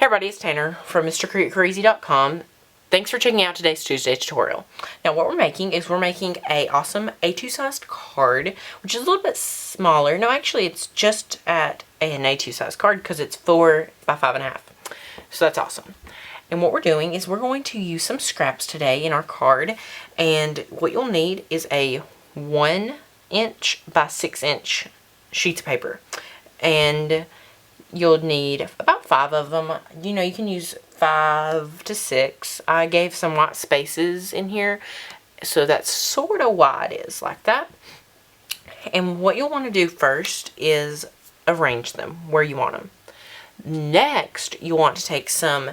Hey everybody, it's Tanner from MrCreateCrazy.com. Thanks for checking out today's Tuesday tutorial. Now what we're making is we're making a awesome A2 sized card, which is a little bit smaller. No, actually it's just at an A2 size card because it's 4 by 5.5. So that's awesome. And what we're doing is we're going to use some scraps today in our card. And what you'll need is a 1 inch by 6 inch sheets of paper. And you'll need about 5 of them. You know, you can use 5 to 6. I gave some white spaces in here, so that's sort of why it is like that. And what you'll want to do first is arrange them where you want them. Next, you want to take some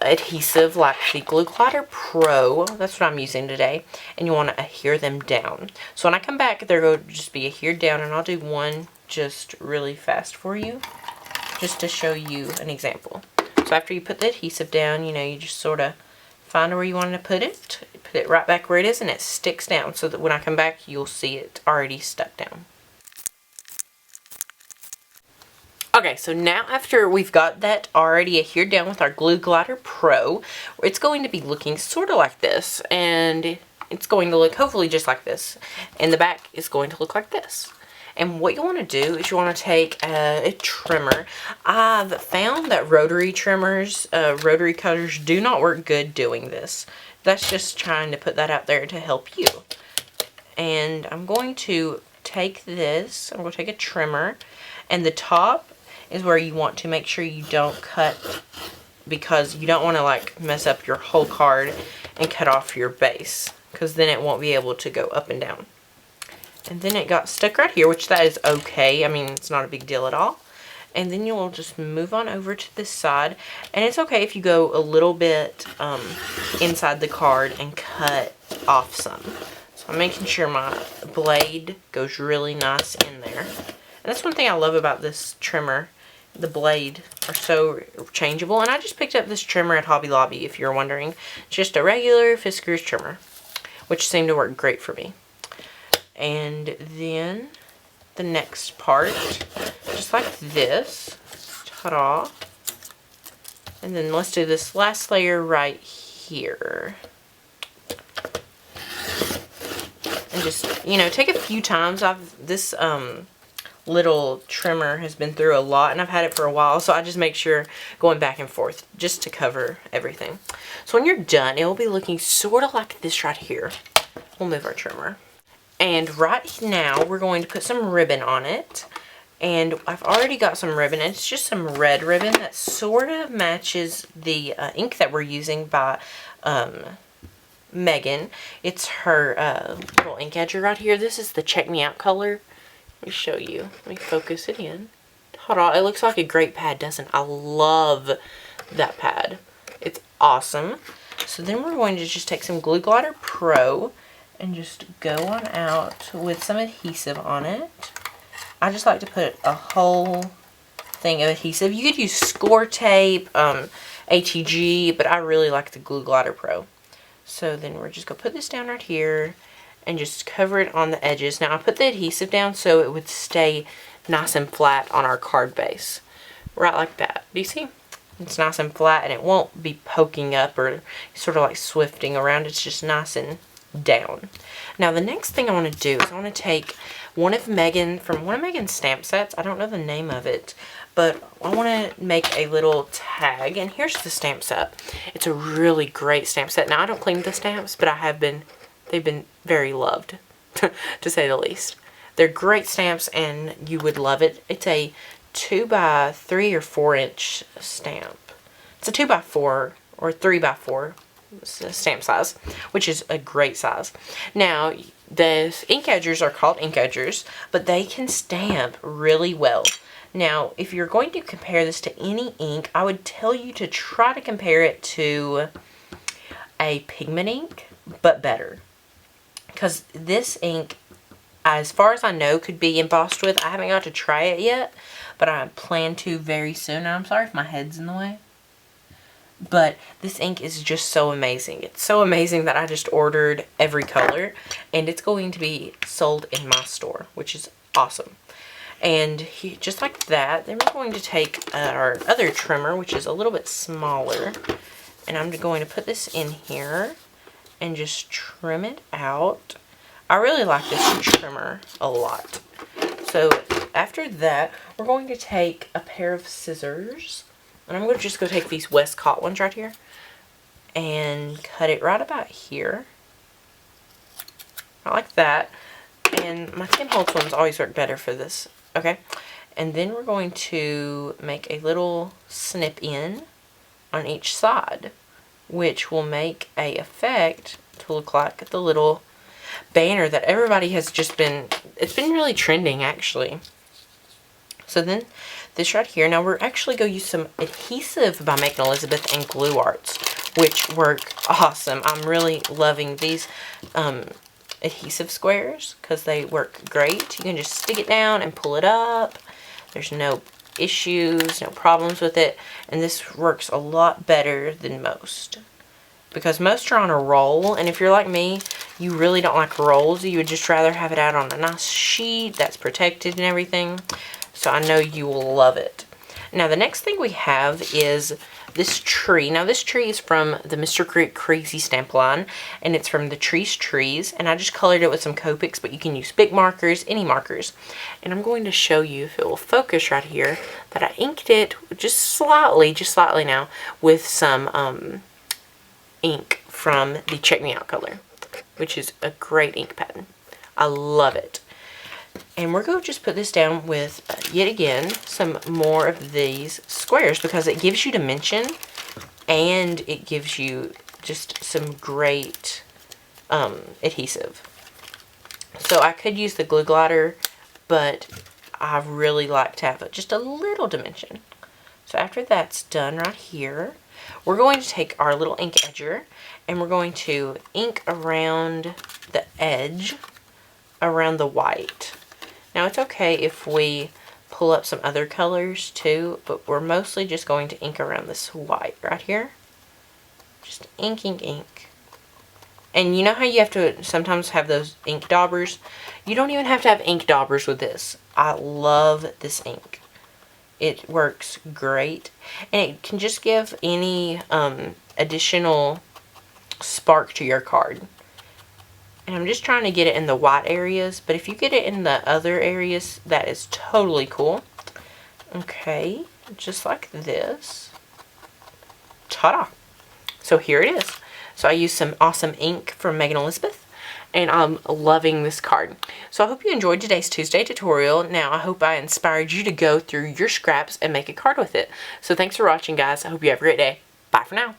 adhesive like the Glue Glider Pro, that's what I'm using today, and you want to adhere them down. So when I come back, they're going to just be adhered down, and I'll do one just really fast for you, just to show you an example. So after you put the adhesive down, you know, you just sort of find where you want to put it right back where it is, and it sticks down so that when I come back, you'll see it already stuck down. Okay, so now after we've got that already adhered down with our Glue Glider Pro, it's going to be looking sort of like this, and it's going to look hopefully just like this, and the back is going to look like this. And what you want to do is you want to take a trimmer. I've found that rotary trimmers, rotary cutters do not work good doing this. That's just trying to put that out there to help you. And I'm going to take this, I'm going to take a trimmer, and the top is where you want to make sure you don't cut, because you don't want to like mess up your whole card and cut off your base, because then it won't be able to go up and down. And then it got stuck right here, which that is okay. I mean, it's not a big deal at all. And then you'll just move on over to this side. And it's okay if you go a little bit inside the card and cut off some. So I'm making sure my blade goes really nice in there. And that's one thing I love about this trimmer. The blade are so changeable. And I just picked up this trimmer at Hobby Lobby, if you're wondering. Just a regular Fiskars trimmer, which seemed to work great for me. And then the next part, just like this, ta-da. And then let's do this last layer right here. And just, you know, take a few times. This little trimmer has been through a lot, and I've had it for a while, so I just make sure going back and forth just to cover everything. So when you're done, it will be looking sort of like this right here. We'll move our trimmer. And right now, we're going to put some ribbon on it. And I've already got some ribbon. And it's just some red ribbon that sort of matches the ink that we're using by Megan. It's her little ink edger right here. This is the Check Me Out color. Let me show you. Let me focus it in. Ta-da! It looks like a great pad, doesn't it? I love that pad. It's awesome. So then we're going to just take some Glue Glider Pro and just go on out with some adhesive on it. I just like to put a whole thing of adhesive. You could use score tape, ATG, but I really like the Glue Glider Pro. So then we're just going to put this down right here and just cover it on the edges. Now I put the adhesive down so it would stay nice and flat on our card base. Right like that. Do you see? It's nice and flat, and it won't be poking up or sort of like swifting around. It's just nice and down. Now the next thing I want to do is I want to take one of Megan's stamp sets. I don't know the name of it, but I want to make a little tag, and here's the stamp set. It's a really great stamp set. Now I don't claim the stamps, but they've been very loved to say the least. They're great stamps and you would love it. It's a 2 by 3 or 4 inch stamp. It's a 2 by 4 or 3 by 4 stamp size, which is a great size. Now the ink edgers are called ink edgers, but they can stamp really well. Now if you're going to compare this to any ink, I would tell you to try to compare it to a pigment ink, but better, because this ink, as far as I know, could be embossed with. I haven't got to try it yet, but I plan to very soon. And I'm sorry if my head's in the way. But this ink is just so amazing. It's so amazing that I just ordered every color, and it's going to be sold in my store, which is awesome. And just like that, then we're going to take our other trimmer, which is a little bit smaller, and I'm going to put this in here and just trim it out. I really like this trimmer a lot. So after that, we're going to take a pair of scissors, and I'm going to just go take these Westcott ones right here and cut it right about here. Not like that. And my Tim Holtz ones always work better for this. Okay. And then we're going to make a little snip in on each side, which will make a effect to look like the little banner that everybody has just been, it's been really trending actually. So then this right here, now we're actually going to use some adhesive by Making Elizabeth and Glue Arts, which work awesome. I'm really loving these adhesive squares because they work great. You can just stick it down and pull it up. There's no issues, no problems with it, and this works a lot better than most, because most are on a roll, and if you're like me, you really don't like rolls. You would just rather have it out on a nice sheet that's protected and everything. So I know you will love it. Now the next thing we have is this tree. Now this tree is from the Mr. Crazy stamp line, and it's from the Trees, and I just colored it with some Copics, but you can use big markers, any markers. And I'm going to show you, if it will focus right here, that I inked it just slightly now, with some ink from the Check Me Out color, which is a great ink pad. I love it. And we're going to just put this down with, yet again, some more of these squares, because it gives you dimension and it gives you just some great adhesive. So I could use the glue glider, but I really like to have just a little dimension. So after that's done right here, we're going to take our little ink edger and we're going to ink around the edge, around the white. Now it's okay if we pull up some other colors too, but we're mostly just going to ink around this white right here. Just inking ink. And you know how you have to sometimes have those ink daubers? You don't even have to have ink daubers with this. I love this ink. It works great, and it can just give any additional spark to your card. And I'm just trying to get it in the white areas, but if you get it in the other areas, that is totally cool. Okay, just like this. Ta-da! So here it is. So I used some awesome ink from Megan Elizabeth, and I'm loving this card. So I hope you enjoyed today's Tuesday tutorial. Now I hope I inspired you to go through your scraps and make a card with it. So thanks for watching, guys. I hope you have a great day. Bye for now.